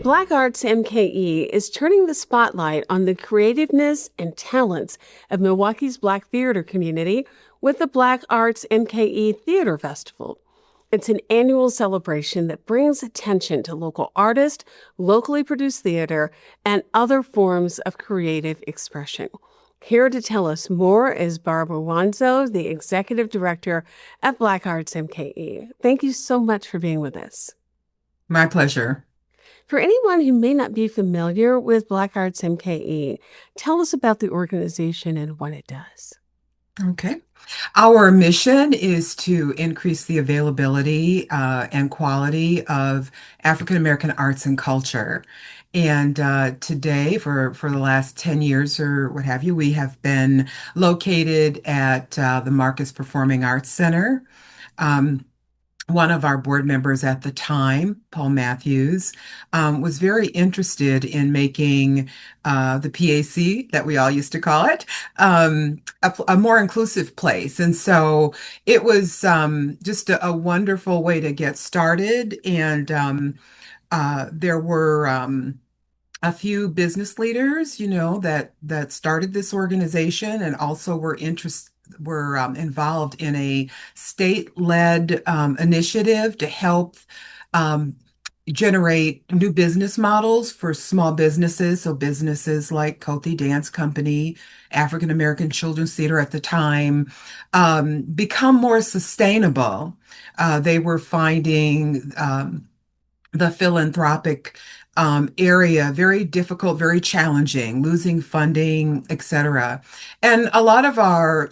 Black Arts MKE is turning the spotlight on the creativeness and talents of Milwaukee's Black theater community with the Black Arts MKE Theater Festival. It's an annual celebration that brings attention to local artists, locally produced theater, and other forms of creative expression. Here to tell us more is Barbara Wanzo, the executive director at Black Arts MKE. Thank you so much for being with us. My pleasure. For anyone who may not be familiar with Black Arts MKE, tell us about the organization and what it does. Okay. Our mission is to increase the availability and quality of African American arts and culture. And today, for the last 10 years or what have you, we have been located at the Marcus Performing Arts Center. Um, One of our board members at the time, Paul Matthews, was very interested in making the PAC, that we all used to call it, a more inclusive place. And so it was just a wonderful way to get started. And there were a few business leaders, that started this organization and also were involved in a state-led initiative to help um, generate new business models for small businesses. So businesses like Kothi Dance Company, African American Children's Theater at the time, become more sustainable. They were finding the philanthropic area very difficult, very challenging, losing funding, et cetera. And a lot of our,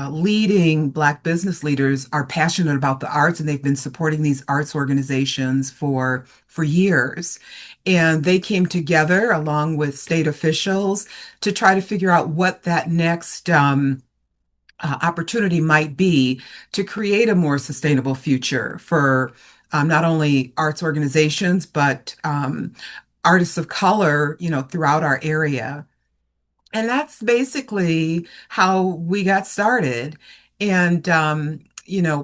leading Black business leaders are passionate about the arts, and they've been supporting these arts organizations for years. And they came together along with state officials to try to figure out what that next opportunity might be to create a more sustainable future for not only arts organizations, but artists of color, throughout our area. And that's basically how we got started. And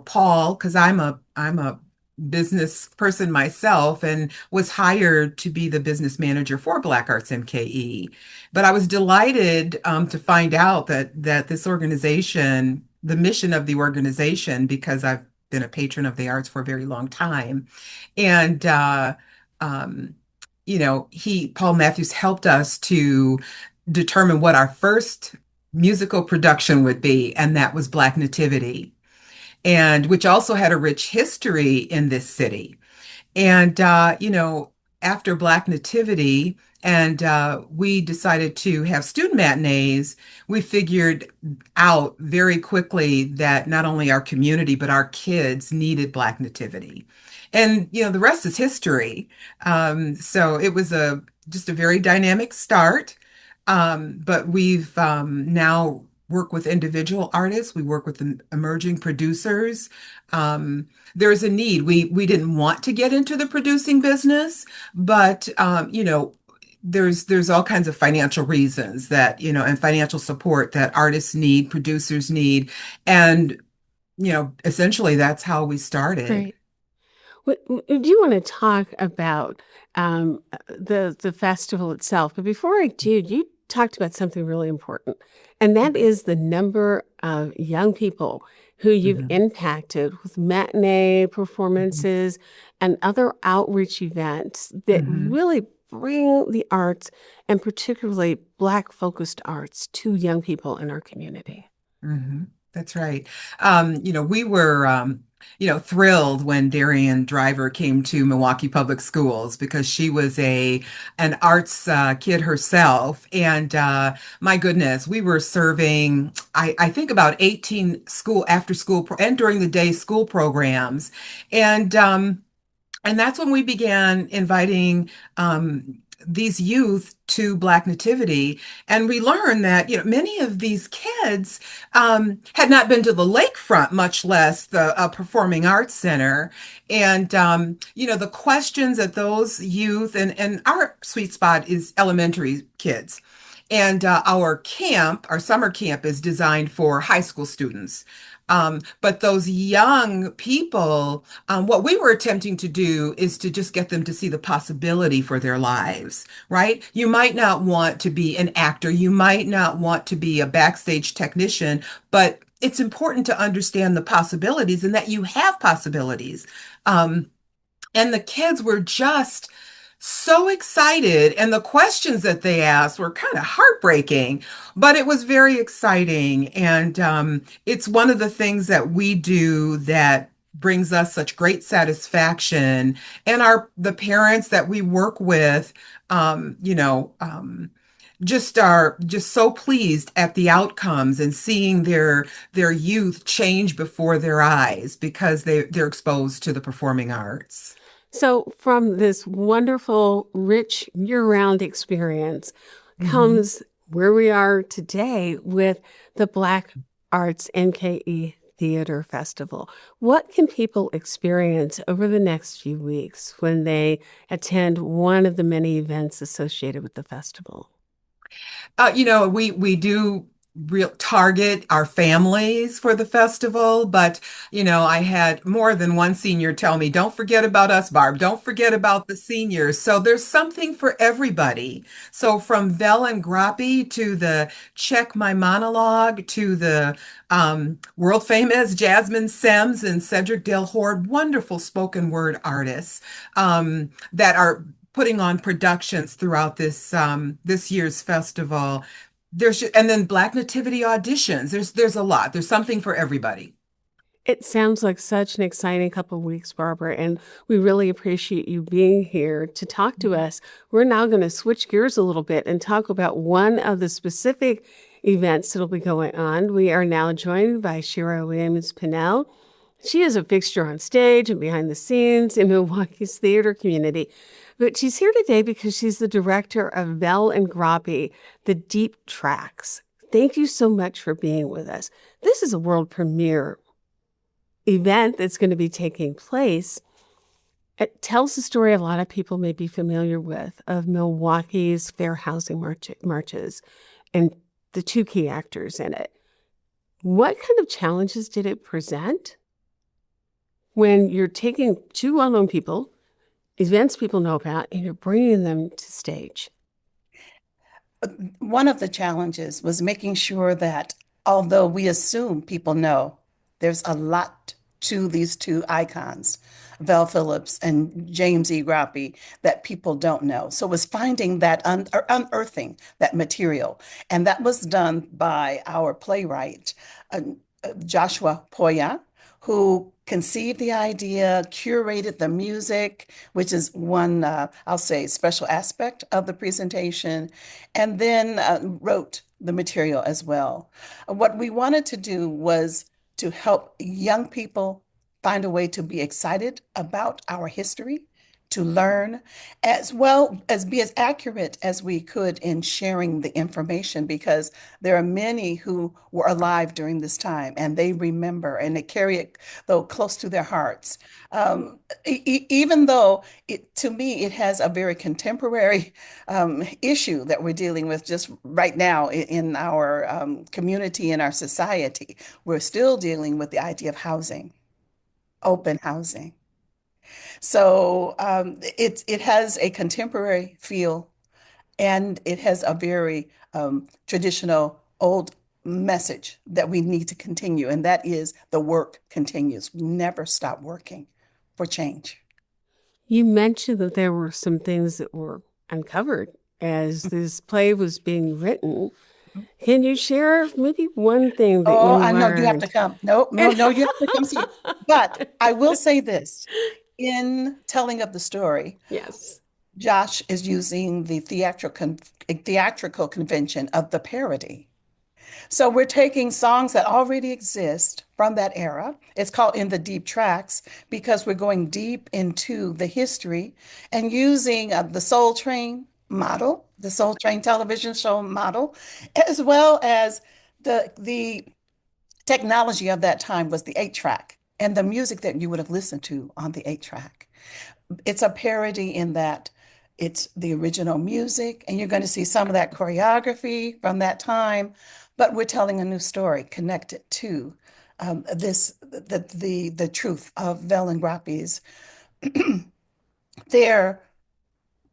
Paul, because I'm a business person myself and was hired to be the business manager for Black Arts MKE. But I was delighted to find out that this organization, the mission of the organization, because I've been a patron of the arts for a very long time, and um, Paul Matthews helped us to determine what our first musical production would be, and that was Black Nativity, and which also had a rich history in this city. And after Black Nativity, and we decided to have student matinees, we figured out very quickly that not only our community, but our kids needed Black Nativity. And, the rest is history. So it was just a very dynamic start. But we've now work with individual artists. We work with the emerging producers. There's a need. We didn't want to get into the producing business, but there's all kinds of financial reasons that, and financial support that artists need, producers need, and essentially that's how we started. Great. Do you want to talk about the festival itself? But before I do, you talked about something really important, and that is the number of young people who you've Mhm. impacted with matinee Mhm. performances and other outreach events that Mhm. really bring the arts, and particularly Black focused arts, to young people in our community. That's right. We were, thrilled when Darian Driver came to Milwaukee Public Schools because she was an arts kid herself, and my goodness, we were serving, I think about 18 school after school and during the day school programs, and that's when we began inviting these youth to Black Nativity. And we learned that, many of these kids had not been to the lakefront, much less the Performing Arts Center. And, the questions that those youth, and our sweet spot is elementary kids. And our camp, our summer camp, is designed for high school students. But those young people, what we were attempting to do is to just get them to see the possibility for their lives, right? You might not want to be an actor, you might not want to be a backstage technician, but it's important to understand the possibilities and that you have possibilities. Um, and the kids were just so excited. And the questions that they asked were kind of heartbreaking, but it was very exciting. And it's one of the things that we do that brings us such great satisfaction. And the parents that we work with, just are just so pleased at the outcomes and seeing their youth change before their eyes because they're exposed to the performing arts. So, from this wonderful, rich year round experience Mhm. comes where we are today with the Black Arts MKE Theater Festival. What can people experience over the next few weeks when they attend one of the many events associated with the festival? We do real target our families for the festival, but I had more than one senior tell me, "Don't forget about us, Barb. Don't forget about the seniors." So there's something for everybody. So from Vel and Groppi to the Check My Monologue to the world famous Jasmine Sims and Cedric Del Horde, wonderful spoken word artists that are putting on productions throughout this year's festival. And then Black Nativity auditions. There's a lot. There's something for everybody. It sounds like such an exciting couple of weeks, Barbara, and we really appreciate you being here to talk to us. We're now going to switch gears a little bit and talk about one of the specific events that'll be going on. We are now joined by Sheri Williams Pannell. She is a fixture on stage and behind the scenes in Milwaukee's theater community. But she's here today because she's the director of Vel and Groppi, the Deep Tracks. Thank you so much for being with us. This is a world premiere event that's going to be taking place. It tells the story a lot of people may be familiar with of Milwaukee's fair housing marches and the two key actors in it. What kind of challenges did it present when you're taking two well-known people, events people know about, and you're bringing them to stage? One of the challenges was making sure that although we assume people know, there's a lot to these two icons, Val Phillips and James E. Groppi, that people don't know. So it was finding that, or unearthing that material. And that was done by our playwright, Joshua Poya, who conceived the idea, curated the music, which is one, I'll say, special aspect of the presentation, and then wrote the material as well. What we wanted to do was to help young people find a way to be excited about our history, to learn, as well as be as accurate as we could in sharing the information, because there are many who were alive during this time and they remember and they carry it, though, close to their hearts. Even though to me, it has a very contemporary issue that we're dealing with just right now in our community and our society. We're still dealing with the idea of housing, open housing. So it has a contemporary feel, and it has a very traditional old message that we need to continue, and that is the work continues. We never stop working for change. You mentioned that there were some things that were uncovered as this play was being written. Can you share maybe one thing that Oh, you I know you have to learned? come. No, no, no, you have to come see it. But I will say this, in telling of the story, Yes. Josh is using the theatrical convention of the parody. So we're taking songs that already exist from that era. It's called In the Deep Tracks because we're going deep into the history and using the Soul Train model, the Soul Train television show model, as well as the technology of that time was the 8-track and the music that you would have listened to on the 8-track. It's a parody in that It's the original music, and you're going to see some of that choreography from that time, but we're telling a new story connected to the truth of Vel and Groppi's their,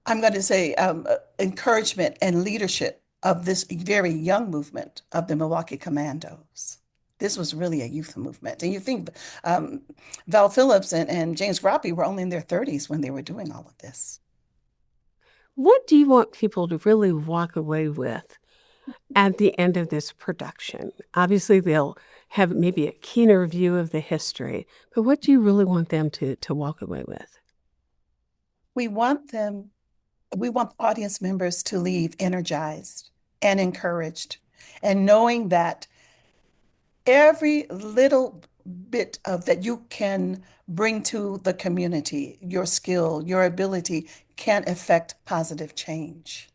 I'm going to say, encouragement and leadership of this very young movement of the Milwaukee Commandos. This was really a youth movement. And you think Val Phillips and James Groppi were only in their 30s when they were doing all of this. What do you want people to really walk away with at the end of this production? Obviously, they'll have maybe a keener view of the history, but what do you really want them to walk away with? We want audience members to leave energized and encouraged, and knowing that every little bit of that you can bring to the community, your skill, your ability can affect positive change.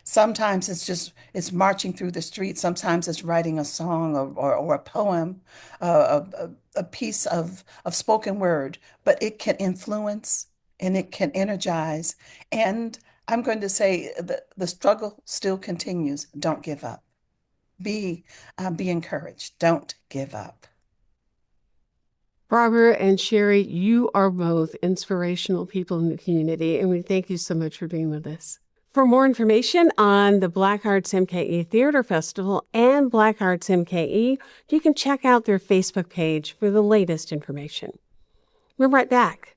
Sometimes it's marching through the street. Sometimes it's writing a song or a poem, a piece of spoken word, but it can influence and it can energize. And I'm going to say the struggle still continues. Don't give up. Be encouraged. Don't give up. Barbara and Sheri, you are both inspirational people in the community, and we thank you so much for being with us. For more information on the Black Arts MKE Theater Festival and Black Arts MKE, you can check out their Facebook page for the latest information. We're right back.